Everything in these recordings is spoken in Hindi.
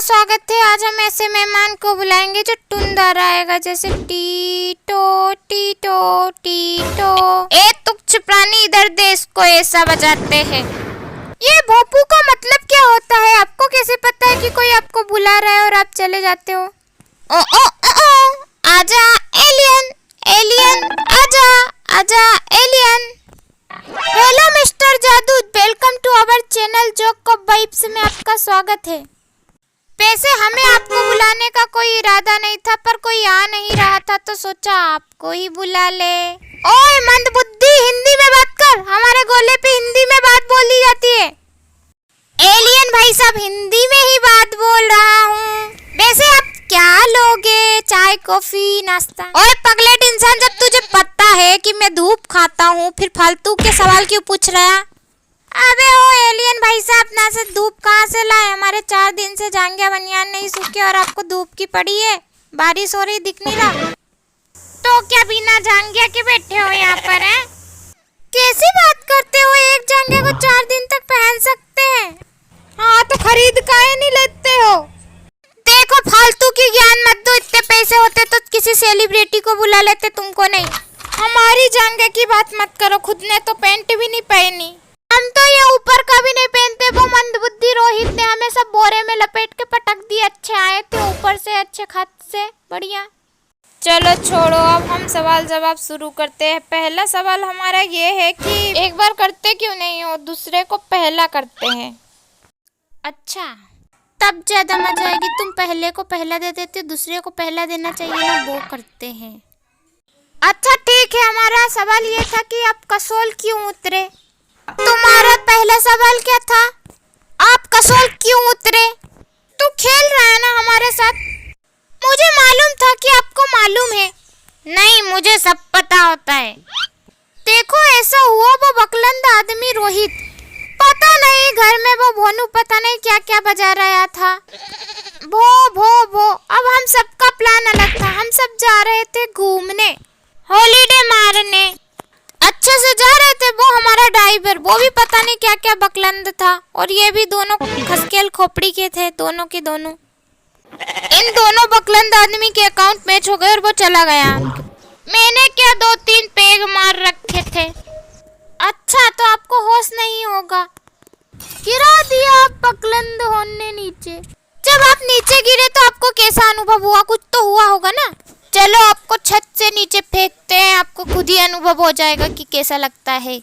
स्वागत है। आज हम ऐसे मेहमान को बुलाएंगे जो टुंडा आएगा, जैसे टीटो टीटो टीटो। ए तुच्छ प्राणी, इधर दे इसको, ऐसा बजाते हैं। ये भोपू का मतलब क्या होता है? आपको कैसे पता है कि कोई आपको बुला रहा है और आप चले जाते हो? ओ ओ ओ, ओ आजा एलियन, एलियन आजा, आजा alien. Hello mister Jadoo, welcome to our channel joke of vibes में आपका स्वागत है। वैसे हमें आपको बुलाने का कोई इरादा नहीं था, पर कोई आ नहीं रहा था तो सोचा आपको ही बुला ले। ओए मंदबुद्धि, हिंदी में बात कर, हमारे गोले पे हिंदी में बात बोली जाती है। एलियन भाई साहब, हिंदी में ही बात बोल रहा हूँ। वैसे आप क्या लोगे, चाय कॉफी नाश्ता? ओए पगलेट इंसान, जब तुझे पता है कि मैं धूप खाता हूँ फिर फालतू के सवाल क्यों पूछ रहा? अबे ओ एलियन भाई साहब, ना से धूप कहाँ से लाए? हमारे 4 दिन से जांघिया बनियान नहीं सूखे और आपको धूप की पड़ी है। बारिश हो रही दिख नहीं रहा तो क्या बिना जांघिया के बैठे हो यहाँ पर? है कैसी बात करते हो? एक जांघिया को 4 दिन तक पहन सकते हैं। हाँ तो खरीद काहे नहीं लेते हो? देखो फालतू की ज्ञान मत दो, इतने पैसे होते तो किसी सेलिब्रिटी को बुला लेते, तुमको नहीं। हमारी जांघिया की बात मत करो, खुद ने तो पैंट भी नहीं पहनी। हम तो ये ऊपर का भी नहीं पहनते, वो मंदबुद्धि रोहित ने हमें सब बोरे में लपेट के पटक दिए। अच्छे आए थे ऊपर से, अच्छे खात से, बढ़िया। चलो छोड़ो, अब हम सवाल जवाब शुरू करते हैं। पहला सवाल हमारा ये है कि एक बार करते क्यों नहीं हो, दूसरे को पहला करते हैं। अच्छा, तब ज्यादा मजा आएगी। तुम पहले को पहला दे देते, दूसरे को पहला देना चाहिए ना, वो करते हैं। अच्छा ठीक है, हमारा सवाल ये था कि आप कसोल क्यों उतरे? तुम्हारा पहला सवाल क्या था? आप कसोल क्यों उतरे? तू खेल रहा है ना हमारे साथ? मुझे मालूम था कि आपको मालूम है। नहीं, मुझे सब पता होता है। देखो ऐसा हुआ, वो बकलंद आदमी रोहित, पता नहीं घर में वो भोनू पता नहीं क्या क्या बजा रहा था। भो भो भो। अब हम सबका प्लान अलग था, हम सब जा रहे थे घूमने, हॉलीडे मारने, अच्छे से जा रहे थे। वो हमारा ड्राइवर, वो भी पता नहीं क्या क्या बकलंद था, और ये भी दोनों खसकेल खोपड़ी के थे, दोनों के दोनों। इन दोनों बकलंद आदमी के अकाउंट मैच हो गए और वो चला गया। मैंने क्या 2-3 पेग मार रखे थे। अच्छा तो आपको होश नहीं होगा, गिरा दिया आप बकलंद होने नीचे। जब आप नीचे गिरे तो आपको कैसा अनुभव हुआ? कुछ तो हुआ होगा ना। चलो आपको छत से नीचे फेंकते हैं, आपको खुद ही अनुभव हो जाएगा कि कैसा लगता है।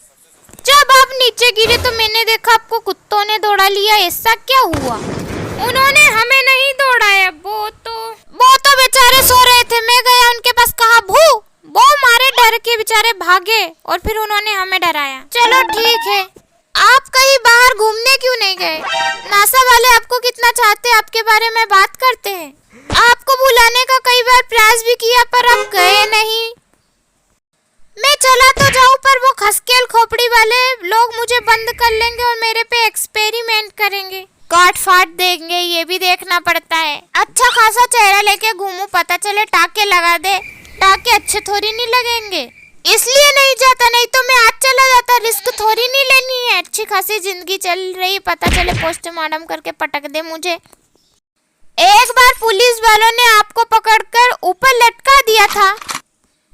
जब आप नीचे गिरे तो मैंने देखा आपको कुत्तों ने दौड़ा लिया, ऐसा क्या हुआ? उन्होंने हमें नहीं दौड़ाया, वो तो बेचारे सो रहे थे। मैं गया उनके पास, कहा भू, वो मारे डर के बेचारे भागे और फिर उन्होंने हमें डराया। चलो ठीक है, आप कहीं बाहर घूमने क्यों नहीं गए? नासा वाले आपको कितना चाहते हैं, आपके बारे में बात करते हैं। आपको बुलाने का कई बार प्रयास भी किया पर आप गए नहीं। मैं चला तो जाऊं, पर वो खसकेल खोपड़ी वाले लोग मुझे बंद कर लेंगे और मेरे पे एक्सपेरिमेंट करेंगे, काट फाट देंगे, ये भी देखना पड़ता है। अच्छा खासा चेहरा लेके घूमूं, पता चले टाके लगा दे। टाके अच्छे थोड़ी नहीं लगेंगे, इसलिए नहीं जाता, नहीं तो मैं आज चला जाता। रिस्क थोड़ी नहीं लेनी है, अच्छी खासी जिंदगी चल रही, पता चले पोस्टमार्टम करके पटक दे मुझे। एक बार पुलिस वालों ने आपको पकड़कर ऊपर लटका दिया था।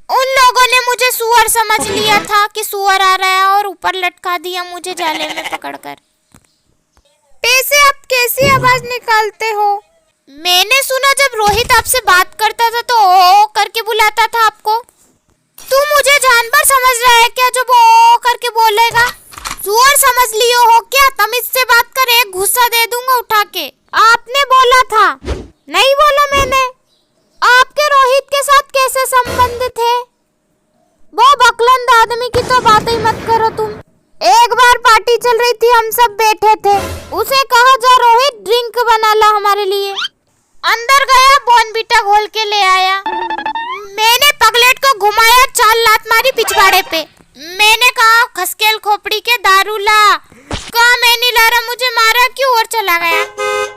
उन लोगों ने मुझे सुअर समझ लिया था कि सुअर आ रहा है और ऊपर लटका दिया मुझे जाले में पकड़कर। पैसे आप कैसी आवाज निकालते हो? मैंने सुना जब रोहित आपसे बात करता था तो ओ करके बुलाता था आपको। तू मुझे जानवर समझ रहा है क्या जो वो ओ करके बोलेगा? सुअर समझ लियो हो क्या? तमीज से बात कर, एक गुस्सा दे दूंगा उठा के। आपने बोला था। नहीं बोला मैंने। आपके रोहित के साथ कैसे संबंध थे? वो बकलंद आदमी की तो बात ही मत करो तुम। एक बार पार्टी चल रही थी, हम सब बैठे थे, उसे कहा जा रोहित ड्रिंक बना ला हमारे लिए। अंदर गया, बॉर्नवीटा घोल के ले आया। मैंने पगलेट को घुमाया, 4 लात मारी पिछवाड़े पे। मैंने कहा खसकेल खोपड़ी के दारू ला, कहा मैं नहीं ला रहा, मुझे मारा क्यों और चला गया।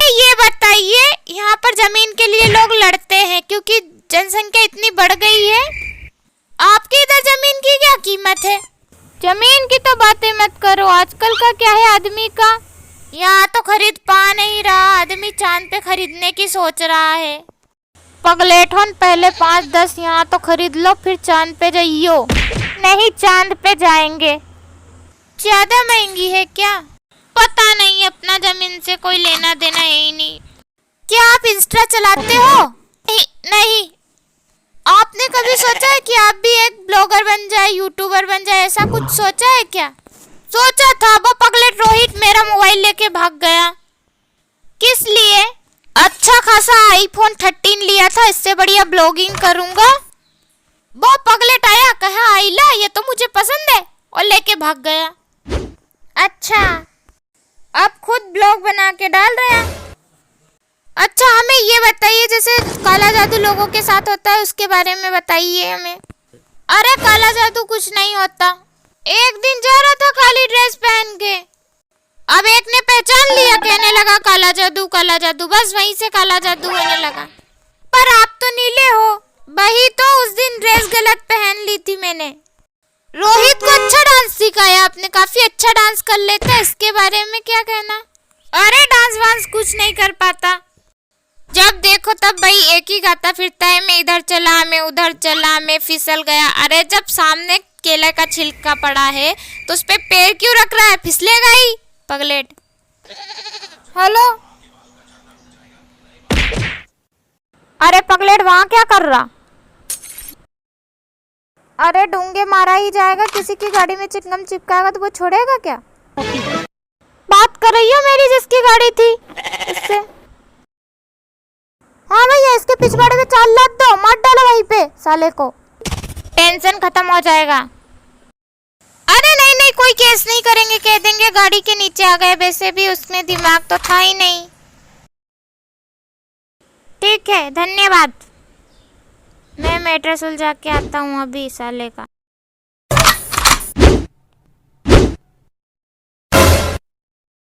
ये बताइए, यहाँ पर जमीन के लिए लोग लड़ते हैं क्योंकि जनसंख्या इतनी बढ़ गई है। आपके इधर जमीन की क्या कीमत है? जमीन की तो बातें मत करो, आजकल का क्या है आदमी का। यहाँ तो तो खरीद पा नहीं रहा, आदमी चांद पे खरीदने की सोच रहा है। पगलेठन पहले 5-10 यहाँ तो खरीद लो, फिर चांद पे जाइयो। नहीं, चांद पे जाएंगे। ज्यादा महंगी है क्या? पता नहीं, अपना जमीन से कोई लेना देना है ही नहीं। क्या आप इंस्टा चलाते हो? नहीं। आपने कभी सोचा है कि आप भी एक ब्लॉगर बन जाए, यूट्यूबर बन जाए, ऐसा कुछ सोचा है क्या? सोचा था, वो पगलेट रोहित मेरा मोबाइल लेके भाग गया। किस लिए? अच्छा खासा आईफोन 13 लिया था, इससे बढ़िया ब्लॉगिंग करूंगा। वो पगलेट आया, कहा आइला ये तो मुझे पसंद है, और लेके भाग गया। अच्छा, अब खुद ब्लॉग बना के डाल रहे हैं। अच्छा, हमें ये बताइए, जैसे काला जादू लोगों के साथ होता है उसके बारे में बताइए हमें। अरे काला जादू कुछ नहीं होता। एक दिन जा रहा था काली ड्रेस पहन के, अब एक ने पहचान लिया, कहने लगा काला जादू काला जादू, बस वहीं से काला जादू होने लगा। पर आप तो नीले हो। वही तो, उस दिन ड्रेस गलत पहन ली थी मैंने। रोहित को अच्छा डांस सिखाया आपने, काफी अच्छा डांस कर लेता है, इसके बारे में क्या कहना? अरे डांस वांस कुछ नहीं कर पाता, जब देखो तब भाई एक ही गाता फिरता है, मैं इधर चला, मैं उधर चला, मैं फिसल गया। अरे जब सामने केले का छिलका पड़ा है तो उस पे पैर क्यों रख रहा है, फिसलेगा ही पगलेट। हेलो, अरे पगलेट वहां क्या कर रहा? अरे डूंगे मारा ही जाएगा, किसी की गाड़ी में चिकन चिपकाएगा तो वो छोड़ेगा क्या? बात कर रही हो मेरी जिसकी गाड़ी थी इससे? हाँ भैया, इसके पिछवाड़े में 4 लाख दो, मत डालो वहीं पे साले को, टेंशन खत्म हो जाएगा। अरे नहीं नहीं, कोई केस नहीं करेंगे, कह देंगे गाड़ी के नीचे आ गए, वैसे भी उसमें दिमाग तो था ही नहीं। ठीक है, धन्यवाद। मैं मैटर सुलझा के आता हूँ अभी साले का।